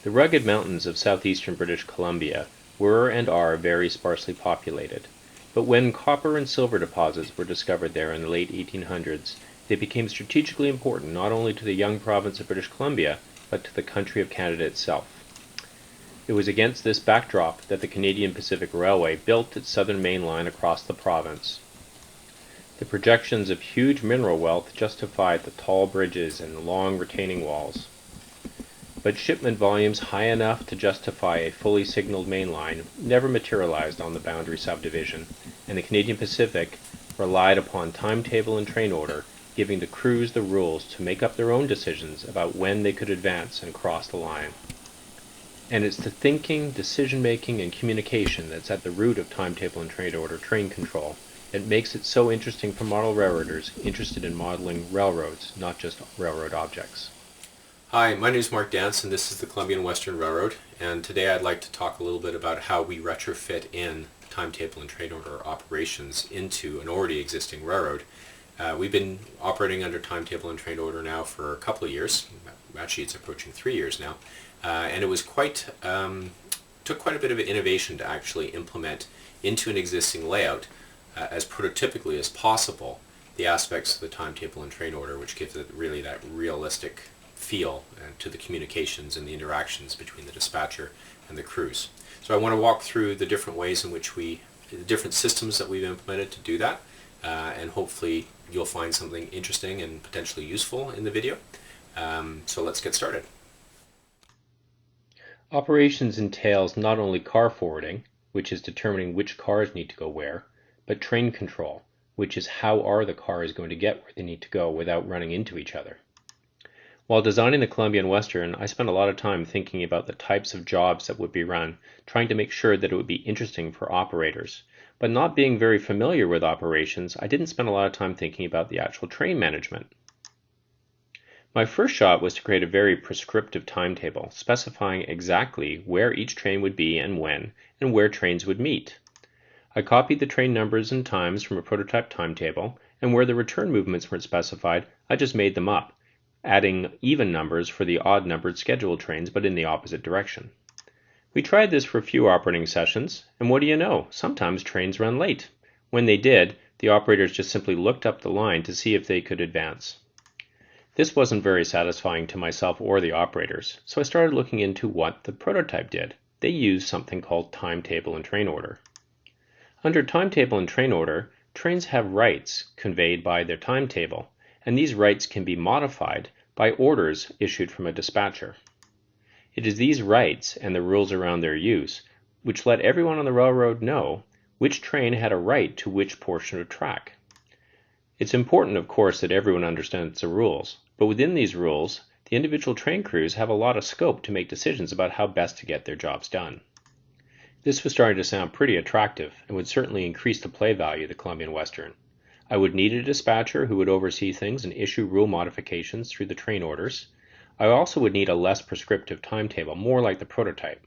The rugged mountains of southeastern British Columbia were and are very sparsely populated, but when copper and silver deposits were discovered there in the late 1800s, they became strategically important not only to the young province of British Columbia, but to the country of Canada itself. It was against this backdrop that the Canadian Pacific Railway built its southern main line across the province. The projections of huge mineral wealth justified the tall bridges and long retaining walls. But shipment volumes high enough to justify a fully signaled main line never materialized on the boundary subdivision, and the Canadian Pacific relied upon timetable and train order, giving the crews the rules to make up their own decisions about when they could advance and cross the line. And it's the thinking, decision-making, and communication that's at the root of timetable and train order train control that makes it so interesting for model railroaders interested in modeling railroads, not just railroad objects. Hi, my name is Mark Dance and this is the Columbia and Western Railroad, and today I'd like to talk a little bit about how we retrofit in timetable and train order operations into an already existing railroad. We've been operating under timetable and train order now for a couple of years. Actually, it's approaching 3 years now, and it was took quite a bit of innovation to actually implement into an existing layout as prototypically as possible the aspects of the timetable and train order, which gives it really that realistic feel to the communications and the interactions between the dispatcher and the crews. So I want to walk through the different ways in which the different systems that we've implemented to do that, and hopefully you'll find something interesting and potentially useful in the video. So let's get started. Operations entails not only car forwarding, which is determining which cars need to go where, but train control, which is how are the cars going to get where they need to go without running into each other. While designing the Columbia and Western, I spent a lot of time thinking about the types of jobs that would be run, trying to make sure that it would be interesting for operators. But not being very familiar with operations, I didn't spend a lot of time thinking about the actual train management. My first shot was to create a very prescriptive timetable, specifying exactly where each train would be and when, and where trains would meet. I copied the train numbers and times from a prototype timetable, and where the return movements weren't specified, I just made them up, adding even numbers for the odd-numbered scheduled trains, but in the opposite direction. We tried this for a few operating sessions, and what do you know? Sometimes trains run late. When they did, the operators just simply looked up the line to see if they could advance. This wasn't very satisfying to myself or the operators, so I started looking into what the prototype did. They used something called timetable and train order. Under timetable and train order, trains have rights conveyed by their timetable, and these rights can be modified by orders issued from a dispatcher. It is these rights and the rules around their use which let everyone on the railroad know which train had a right to which portion of track. It's important, of course, that everyone understands the rules, but within these rules, the individual train crews have a lot of scope to make decisions about how best to get their jobs done. This was starting to sound pretty attractive and would certainly increase the play value of the Columbia and Western. I would need a dispatcher who would oversee things and issue rule modifications through the train orders. I also would need a less prescriptive timetable, more like the prototype.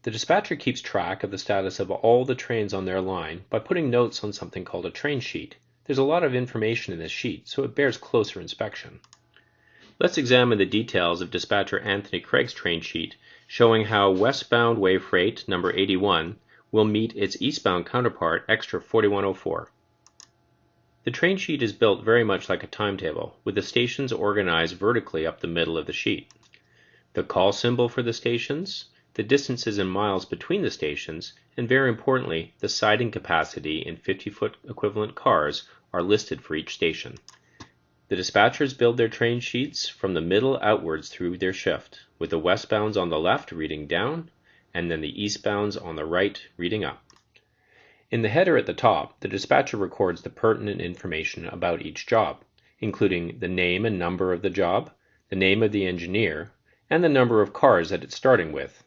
The dispatcher keeps track of the status of all the trains on their line by putting notes on something called a train sheet. There's a lot of information in this sheet, so it bears closer inspection. Let's examine the details of dispatcher Anthony Craig's train sheet, showing how westbound wave freight number 81 will meet its eastbound counterpart extra 4104. The train sheet is built very much like a timetable, with the stations organized vertically up the middle of the sheet. The call symbol for the stations, the distances in miles between the stations, and very importantly, the siding capacity in 50-foot equivalent cars are listed for each station. The dispatchers build their train sheets from the middle outwards through their shift, with the westbounds on the left reading down, and then the eastbounds on the right reading up. In the header at the top, the dispatcher records the pertinent information about each job, including the name and number of the job, the name of the engineer, and the number of cars that it's starting with.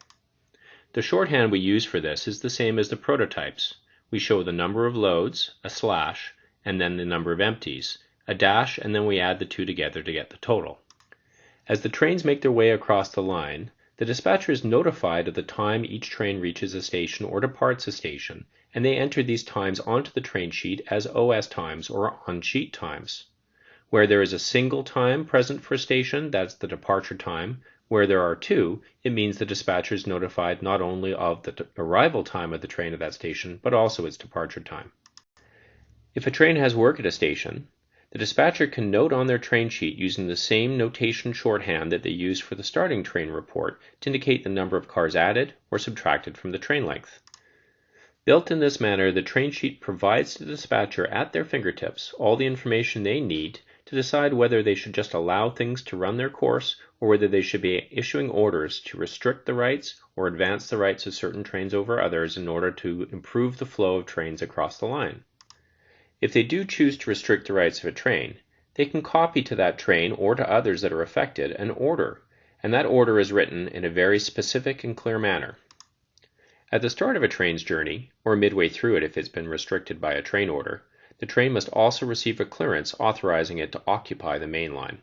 The shorthand we use for this is the same as the prototypes. We show the number of loads, a slash, and then the number of empties, a dash, and then we add the two together to get the total. As the trains make their way across the line, the dispatcher is notified of the time each train reaches a station or departs a station, and they enter these times onto the train sheet as OS times or on-sheet times. Where there is a single time present for a station, that's the departure time. Where there are two, it means the dispatcher is notified not only of the arrival time of the train at that station, but also its departure time. If a train has work at a station, the dispatcher can note on their train sheet using the same notation shorthand that they used for the starting train report to indicate the number of cars added or subtracted from the train length. Built in this manner, the train sheet provides to the dispatcher at their fingertips all the information they need to decide whether they should just allow things to run their course or whether they should be issuing orders to restrict the rights or advance the rights of certain trains over others in order to improve the flow of trains across the line. If they do choose to restrict the rights of a train, they can copy to that train or to others that are affected an order, and that order is written in a very specific and clear manner. At the start of a train's journey, or midway through it if it's been restricted by a train order, the train must also receive a clearance authorizing it to occupy the main line.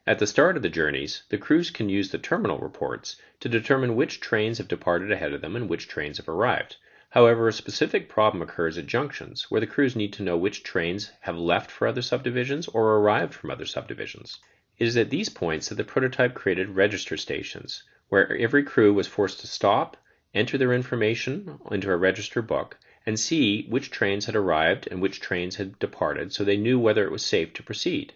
At the start of the journeys, the crews can use the terminal reports to determine which trains have departed ahead of them and which trains have arrived. However, a specific problem occurs at junctions, where the crews need to know which trains have left for other subdivisions or arrived from other subdivisions. It is at these points that the prototype created register stations, where every crew was forced to stop, enter their information into a register book, and see which trains had arrived and which trains had departed so they knew whether it was safe to proceed.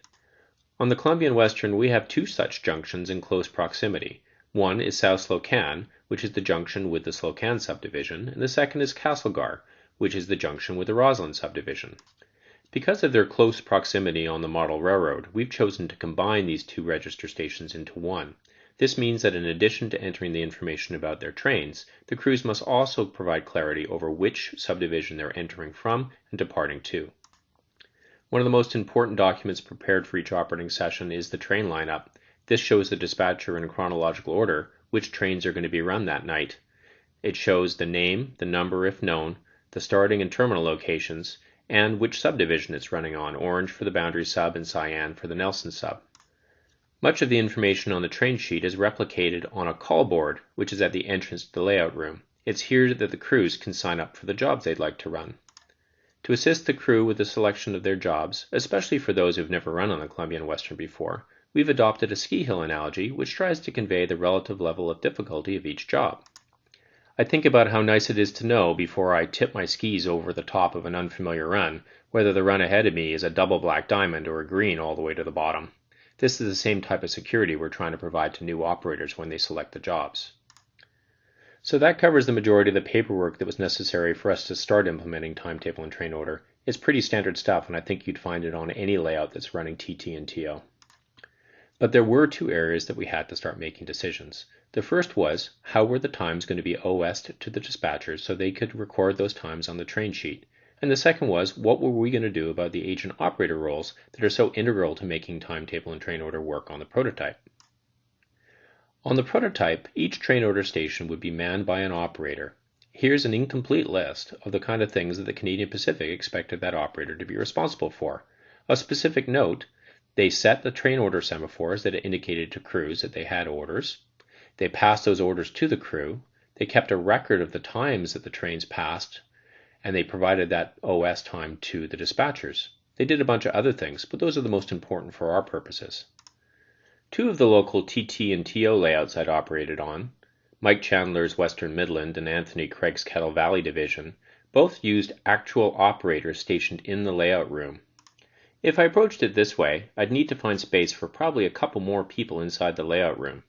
On the Columbia and Western, we have two such junctions in close proximity. One is South Slocan, which is the junction with the Slocan subdivision, and the second is Castlegar, which is the junction with the Roslyn subdivision. Because of their close proximity on the model railroad, we've chosen to combine these two register stations into one. This means that in addition to entering the information about their trains, the crews must also provide clarity over which subdivision they're entering from and departing to. One of the most important documents prepared for each operating session is the train lineup. This shows the dispatcher in chronological order which trains are going to be run that night. It shows the name, the number if known, the starting and terminal locations, and which subdivision it's running on, orange for the Boundary sub and cyan for the Nelson sub. Much of the information on the train sheet is replicated on a call board, which is at the entrance to the layout room. It's here that the crews can sign up for the jobs they'd like to run. To assist the crew with the selection of their jobs, especially for those who've never run on the Columbia and Western before, we've adopted a ski hill analogy which tries to convey the relative level of difficulty of each job. I think about how nice it is to know before I tip my skis over the top of an unfamiliar run whether the run ahead of me is a double black diamond or a green all the way to the bottom. This is the same type of security we're trying to provide to new operators when they select the jobs. So that covers the majority of the paperwork that was necessary for us to start implementing Timetable and Train Order. It's pretty standard stuff, and I think you'd find it on any layout that's running TT&TO. But there were two areas that we had to start making decisions. The first was, how were the times going to be OS'd to the dispatchers so they could record those times on the train sheet? And the second was, what were we going to do about the agent operator roles that are so integral to making Timetable and Train Order work on the prototype? On the prototype, each train order station would be manned by an operator. Here's an incomplete list of the kind of things that the Canadian Pacific expected that operator to be responsible for. Of specific note, they set the train order semaphores that indicated to crews that they had orders. They passed those orders to the crew. They kept a record of the times that the trains passed, and they provided that OS time to the dispatchers. They did a bunch of other things, but those are the most important for our purposes. Two of the local TT&TO layouts I'd operated on, Mike Chandler's Western Midland and Anthony Craig's Kettle Valley division, both used actual operators stationed in the layout room. If I approached it this way, I'd need to find space for probably a couple more people inside the layout room.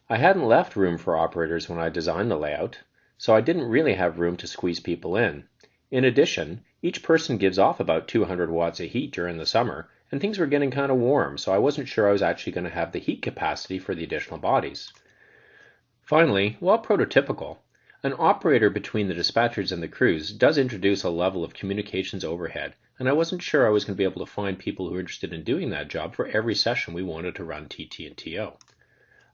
I hadn't left room for operators when I designed the layout, so I didn't really have room to squeeze people in. In addition, each person gives off about 200 watts of heat during the summer, and things were getting kind of warm, so I wasn't sure I was actually going to have the heat capacity for the additional bodies. Finally, while prototypical, an operator between the dispatchers and the crews does introduce a level of communications overhead, and I wasn't sure I was going to be able to find people who were interested in doing that job for every session we wanted to run TT&TO.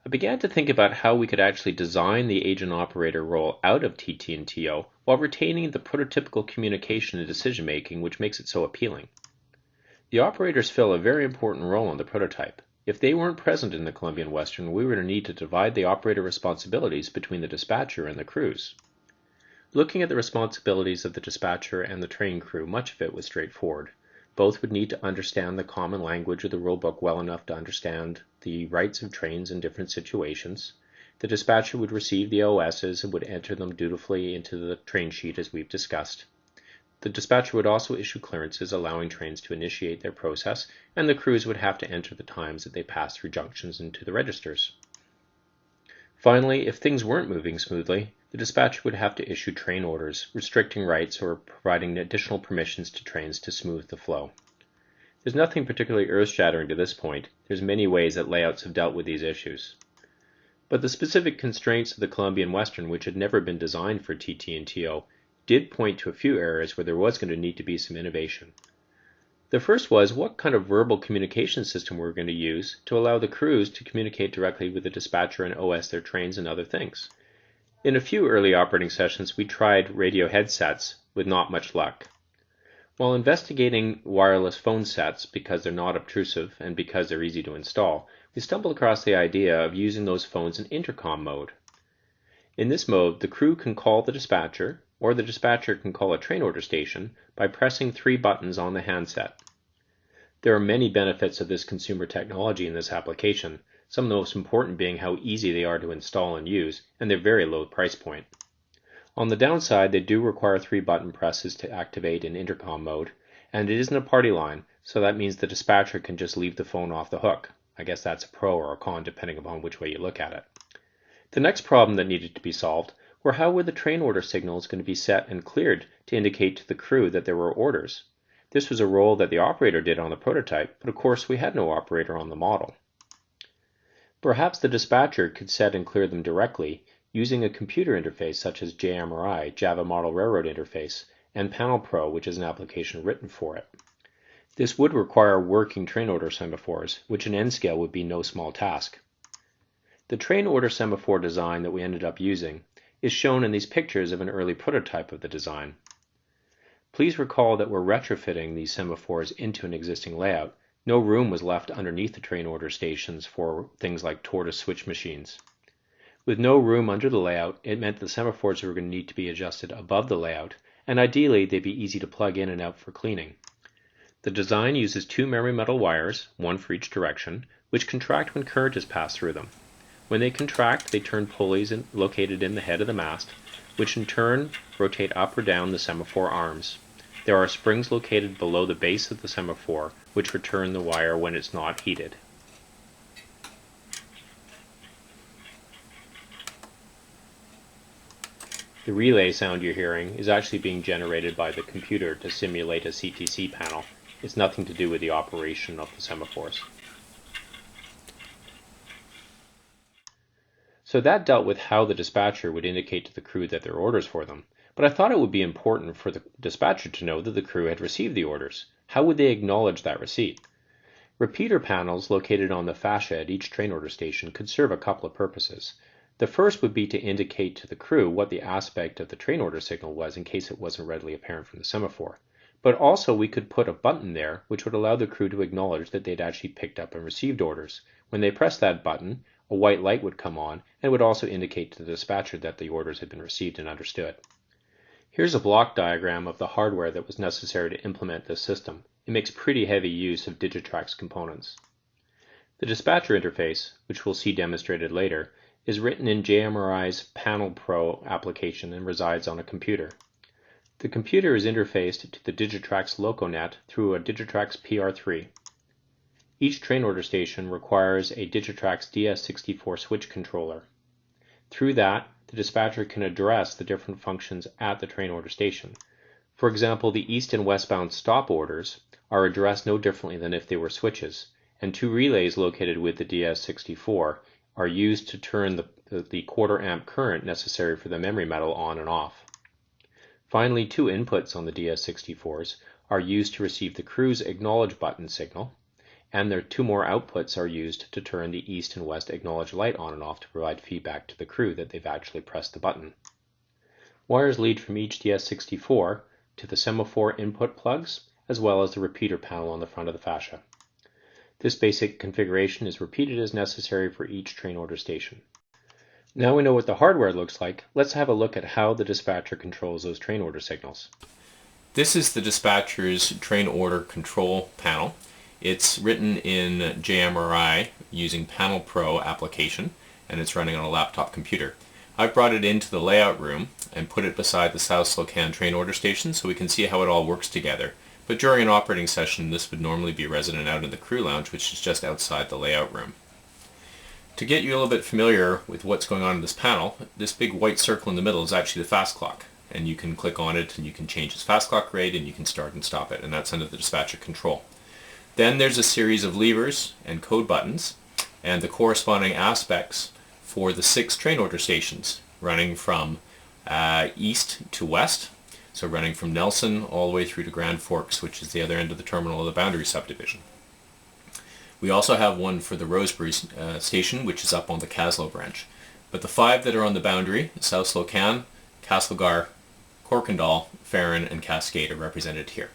I began to think about how we could actually design the agent operator role out of TT&TO while retaining the prototypical communication and decision making which makes it so appealing. The operators fill a very important role in the prototype. If they weren't present in the Columbia and Western, we were going to need to divide the operator responsibilities between the dispatcher and the crews. Looking at the responsibilities of the dispatcher and the train crew, much of it was straightforward. both would need to understand the common language of the rulebook well enough to understand the rights of trains in different situations. The dispatcher would receive the OSs and would enter them dutifully into the train sheet as we've discussed. The dispatcher would also issue clearances allowing trains to initiate their process, and the crews would have to enter the times that they pass through junctions into the registers. Finally, if things weren't moving smoothly, the dispatcher would have to issue train orders, restricting rights or providing additional permissions to trains to smooth the flow. There's nothing particularly earth-shattering to this point. There's many ways that layouts have dealt with these issues. But the specific constraints of the Columbia and Western, which had never been designed for TT&TO, did point to a few areas where there was going to need to be some innovation. The first was what kind of verbal communication system we were going to use to allow the crews to communicate directly with the dispatcher and OS their trains and other things. In a few early operating sessions, we tried radio headsets with not much luck. While investigating wireless phone sets because they're not obtrusive and because they're easy to install, we stumbled across the idea of using those phones in intercom mode. In this mode, the crew can call the dispatcher, or the dispatcher can call a train order station by pressing 3 buttons on the handset. There are many benefits of this consumer technology in this application, some of the most important being how easy they are to install and use, and their very low price point. On the downside, they do require 3 button presses to activate in intercom mode, and it isn't a party line, so that means the dispatcher can just leave the phone off the hook. I guess that's a pro or a con depending upon which way you look at it. The next problem that needed to be solved were how were the train order signals going to be set and cleared to indicate to the crew that there were orders. This was a role that the operator did on the prototype, but of course we had no operator on the model. Perhaps the dispatcher could set and clear them directly using a computer interface such as JMRI, Java Model Railroad Interface, and Panel Pro, which is an application written for it. This would require working train order semaphores, which in N-scale would be no small task. The train order semaphore design that we ended up using is shown in these pictures of an early prototype of the design. Please recall that we're retrofitting these semaphores into an existing layout. No room was left underneath the train order stations for things like tortoise switch machines. With no room under the layout, it meant the semaphores were going to need to be adjusted above the layout, and ideally they'd be easy to plug in and out for cleaning. The design uses 2 memory metal wires, one for each direction, which contract when current is passed through them. When they contract, they turn pulleys located in the head of the mast, which in turn rotate up or down the semaphore arms. There are springs located below the base of the semaphore, which return the wire when it's not heated. The relay sound you're hearing is actually being generated by the computer to simulate a CTC panel. It's nothing to do with the operation of the semaphores. So that dealt with how the dispatcher would indicate to the crew that there are orders for them. But I thought it would be important for the dispatcher to know that the crew had received the orders. How would they acknowledge that receipt? Repeater panels located on the fascia at each train order station could serve a couple of purposes. The first would be to indicate to the crew what the aspect of the train order signal was in case it wasn't readily apparent from the semaphore. But also we could put a button there which would allow the crew to acknowledge that they'd actually picked up and received orders. When they pressed that button, a white light would come on and would also indicate to the dispatcher that the orders had been received and understood. Here's a block diagram of the hardware that was necessary to implement this system. It makes pretty heavy use of Digitrax components. The dispatcher interface, which we'll see demonstrated later, is written in JMRI's Panel Pro application and resides on a computer. The computer is interfaced to the Digitrax LocoNet through a Digitrax PR3. Each train order station requires a Digitrax DS64 switch controller. Through that, the dispatcher can address the different functions at the train order station. For example, the east and westbound stop orders are addressed no differently than if they were switches, and 2 relays located with the DS64 are used to turn the quarter amp current necessary for the memory metal on and off. Finally, 2 inputs on the DS64s are used to receive the crew's acknowledge button signal, and their 2 more outputs are used to turn the east and west acknowledge light on and off to provide feedback to the crew that they've actually pressed the button. Wires lead from each DS64 to the semaphore input plugs, as well as the repeater panel on the front of the fascia. This basic configuration is repeated as necessary for each train order station. Now we know what the hardware looks like, let's have a look at how the dispatcher controls those train order signals. This is the dispatcher's train order control panel. It's written in JMRI using Panel Pro application, and it's running on a laptop computer. I've brought it into the layout room and put it beside the South Slocan train order station so we can see how it all works together. But during an operating session, this would normally be resident out in the crew lounge, which is just outside the layout room. To get you a little bit familiar with what's going on in this panel, this big white circle in the middle is actually the fast clock. And you can click on it and you can change its fast clock rate and you can start and stop it, and that's under the dispatcher control. Then there's a series of levers and code buttons and the corresponding aspects for the 6 train order stations running from east to west, so running from Nelson all the way through to Grand Forks, which is the other end of the terminal of the Boundary subdivision. We also have one for the Rosebery station, which is up on the Caslow branch. But the 5 that are on the boundary, South Slocan, Castlegar, Corkindall, Farron, and Cascade are represented here.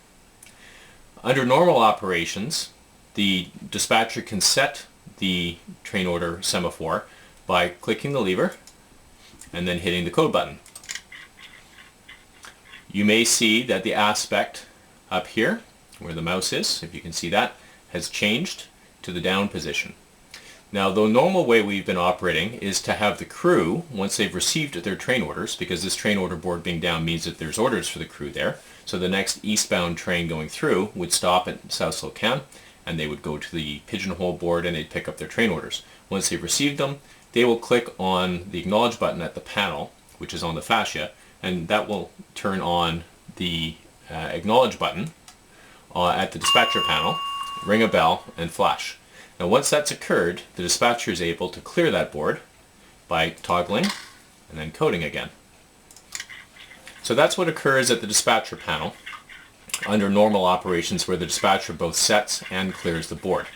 Under normal operations, the dispatcher can set the train order semaphore by clicking the lever and then hitting the code button. You may see that the aspect up here, where the mouse is, if you can see that, has changed to the down position. Now, the normal way we've been operating is to have the crew, once they've received their train orders, because this train order board being down means that there's orders for the crew there, so the next eastbound train going through would stop at South Slocan and they would go to the pigeonhole board and they'd pick up their train orders. Once they've received them, they will click on the acknowledge button at the panel, which is on the fascia, and that will turn on the acknowledge button at the dispatcher panel, ring a bell, and flash. Now once that's occurred, the dispatcher is able to clear that board by toggling and then coding again. So that's what occurs at the dispatcher panel under normal operations, where the dispatcher both sets and clears the board.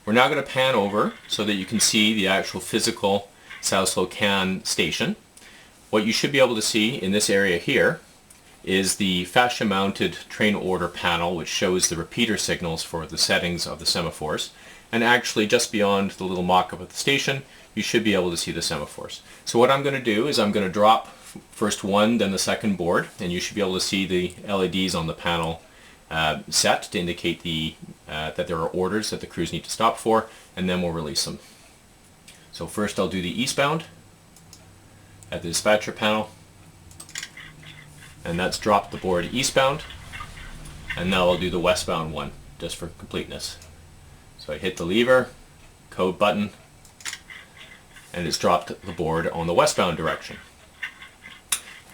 We're now going to pan over so that you can see the actual physical South Slocan station. What you should be able to see in this area here is the fascia mounted train order panel, which shows the repeater signals for the settings of the semaphores. And actually just beyond the little mock-up of the station, you should be able to see the semaphores. So what I'm going to do is I'm going to drop first one, then the second board, and you should be able to see the LEDs on the panel set to indicate that there are orders that the crews need to stop for, and then we'll release them. So first I'll do the eastbound at the dispatcher panel, and that's dropped the board eastbound, and now I'll do the westbound one just for completeness. So I hit the lever, code button, and it's dropped the board on the westbound direction.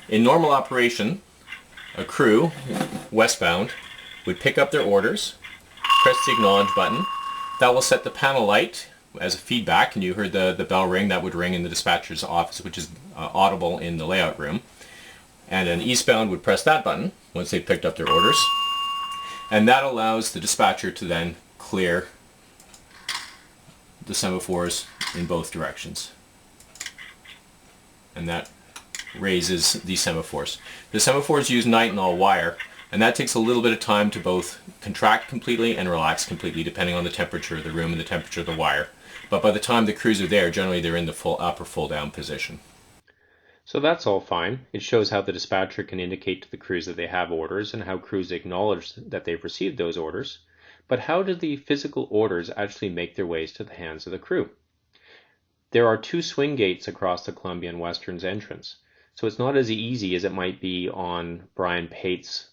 In normal operation, a crew westbound would pick up their orders, press the acknowledge button. That will set the panel light as a feedback, and you heard the bell ring. That would ring in the dispatcher's office, which is audible in the layout room. And an eastbound would press that button once they picked up their orders, and that allows the dispatcher to then clear the semaphores in both directions. And that raises the semaphores. The semaphores use nitinol wire, and that takes a little bit of time to both contract completely and relax completely, depending on the temperature of the room and the temperature of the wire. But by the time the crews are there, generally they're in the full up or full down position. So that's all fine. It shows how the dispatcher can indicate to the crews that they have orders and how crews acknowledge that they've received those orders. But how do the physical orders actually make their ways to the hands of the crew? There are 2 swing gates across the Columbia and Western's entrance, so it's not as easy as it might be on Brian Pate's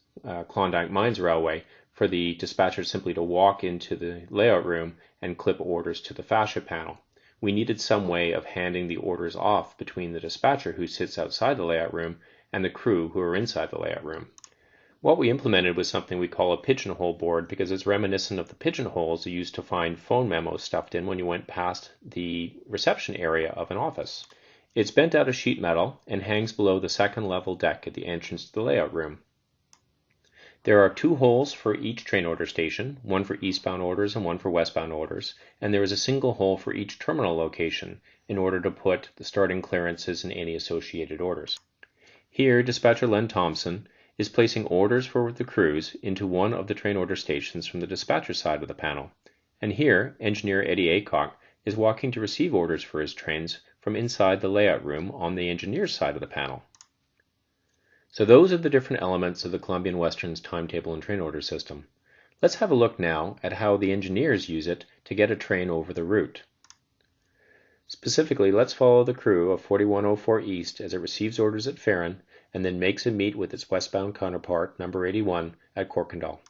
Klondike Mines Railway for the dispatcher simply to walk into the layout room and clip orders to the fascia panel. We needed some way of handing the orders off between the dispatcher, who sits outside the layout room, and the crew, who are inside the layout room. What we implemented was something we call a pigeonhole board, because it's reminiscent of the pigeonholes you used to find phone memos stuffed in when you went past the reception area of an office. It's bent out of sheet metal and hangs below the second level deck at the entrance to the layout room. There are 2 holes for each train order station, one for eastbound orders and one for westbound orders, and there is a single hole for each terminal location in order to put the starting clearances and any associated orders. Here, dispatcher Len Thompson is placing orders for the crews into one of the train order stations from the dispatcher side of the panel, and here, engineer Eddie Aycock is walking to receive orders for his trains from inside the layout room on the engineer's side of the panel. So those are the different elements of the Columbia and Western's timetable and train order system. Let's have a look now at how the engineers use it to get a train over the route. Specifically, let's follow the crew of 4104 East as it receives orders at Farron and then makes a meet with its westbound counterpart, number 81, at Corkendall.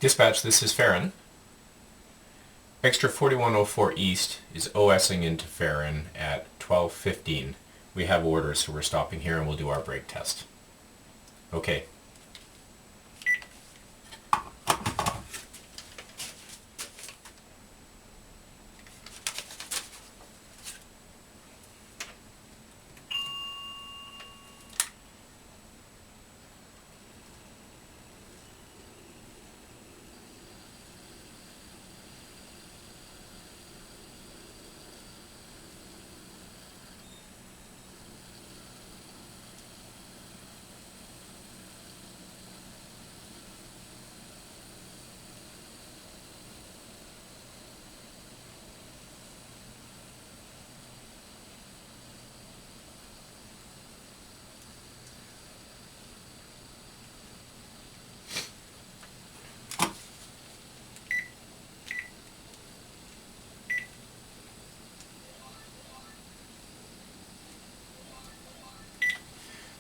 Dispatch, this is Farron. Extra 4104 East is OSing into Farron at 12:15. We have orders, so we're stopping here and we'll do our brake test. Okay.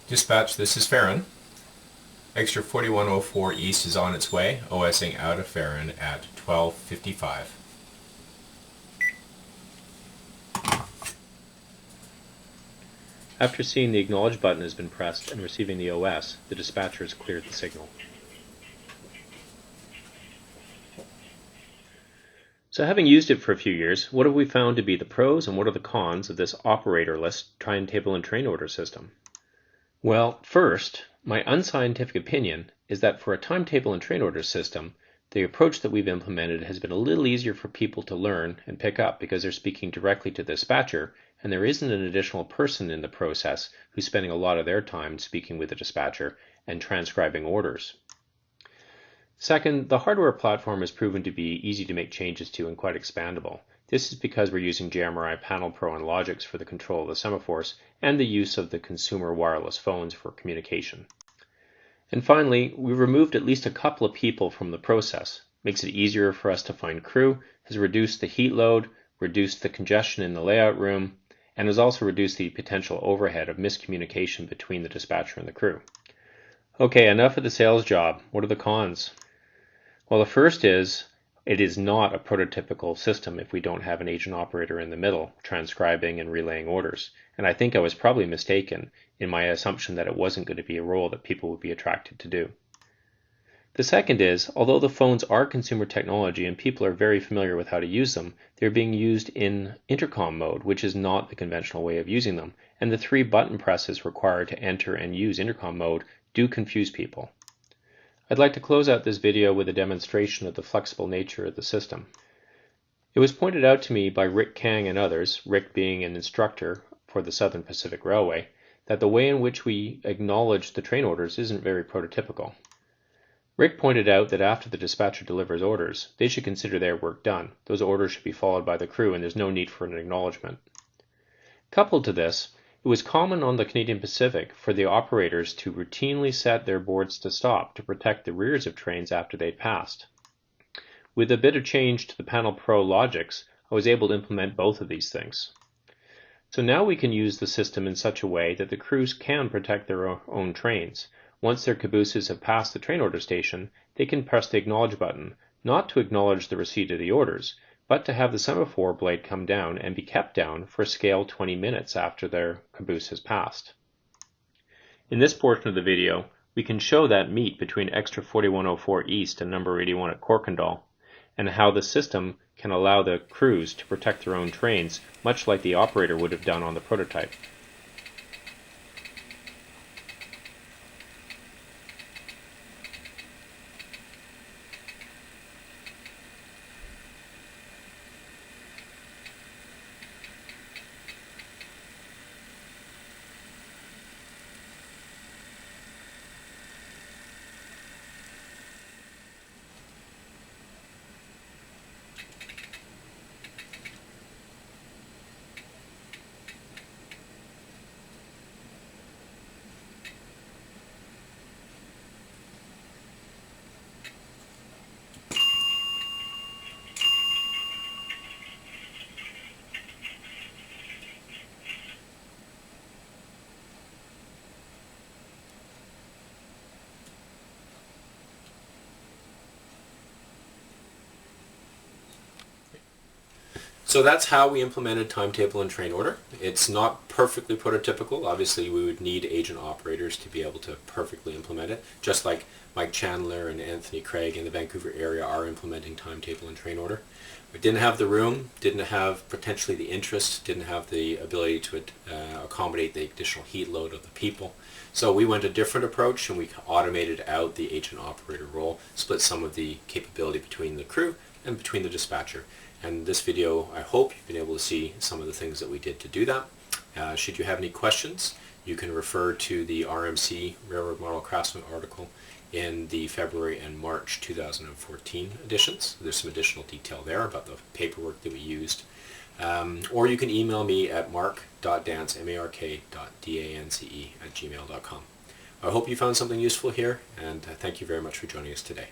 Dispatch, this is Farron. Extra 4104 East is on its way, OSing out of Farron at 12:55. After seeing the acknowledge button has been pressed and receiving the OS, the dispatcher has cleared the signal. So having used it for a few years, what have we found to be the pros and what are the cons of this operatorless timetable and train order system? Well, first, my unscientific opinion is that for a timetable and train order system, the approach that we've implemented has been a little easier for people to learn and pick up because they're speaking directly to the dispatcher and there isn't an additional person in the process who's spending a lot of their time speaking with the dispatcher and transcribing orders. Second, the hardware platform has proven to be easy to make changes to and quite expandable. This is because we're using JMRI Panel Pro and Logix for the control of the semaphores and the use of the consumer wireless phones for communication. And finally, we removed at least a couple of people from the process. Makes it easier for us to find crew, has reduced the heat load, reduced the congestion in the layout room, and has also reduced the potential overhead of miscommunication between the dispatcher and the crew. Okay, enough of the sales job. What are the cons? Well, the first is it is not a prototypical system if we don't have an agent operator in the middle transcribing and relaying orders. And I think I was probably mistaken in my assumption that it wasn't going to be a role that people would be attracted to do. The second is, although the phones are consumer technology and people are very familiar with how to use them, they're being used in intercom mode, which is not the conventional way of using them. And the 3 button presses required to enter and use intercom mode do confuse people. I'd like to close out this video with a demonstration of the flexible nature of the system. It was pointed out to me by Rick Kang and others, Rick being an instructor for the Southern Pacific Railway, that the way in which we acknowledge the train orders isn't very prototypical. Rick pointed out that after the dispatcher delivers orders, they should consider their work done. Those orders should be followed by the crew and there's no need for an acknowledgement. Coupled to this, it was common on the Canadian Pacific for the operators to routinely set their boards to stop to protect the rears of trains after they'd passed. With a bit of change to the Panel Pro Logix, I was able to implement both of these things. So now we can use the system in such a way that the crews can protect their own trains. Once their cabooses have passed the train order station, they can press the acknowledge button, not to acknowledge the receipt of the orders, but to have the semaphore blade come down and be kept down for a scale 20 minutes after their caboose has passed. In this portion of the video, we can show that meet between Extra 4104 East and number 81 at Corkendall, and how the system can allow the crews to protect their own trains, much like the operator would have done on the prototype. So that's how we implemented timetable and train order. It's not perfectly prototypical. Obviously, we would need agent operators to be able to perfectly implement it, just like Mike Chandler and Anthony Craig in the Vancouver area are implementing timetable and train order. We didn't have the room, didn't have potentially the interest, didn't have the ability to accommodate the additional heat load of the people. So we went a different approach and we automated out the agent operator role, split some of the capability between the crew and between the dispatcher. And this video, I hope you've been able to see some of the things that we did to do that. Should you have any questions, you can refer to the RMC Railroad Model Craftsman article in the February and March 2014 editions. There's some additional detail there about the paperwork that we used. Or you can email me at mark.dance, mark.dance@gmail.com. I hope you found something useful here, and thank you very much for joining us today.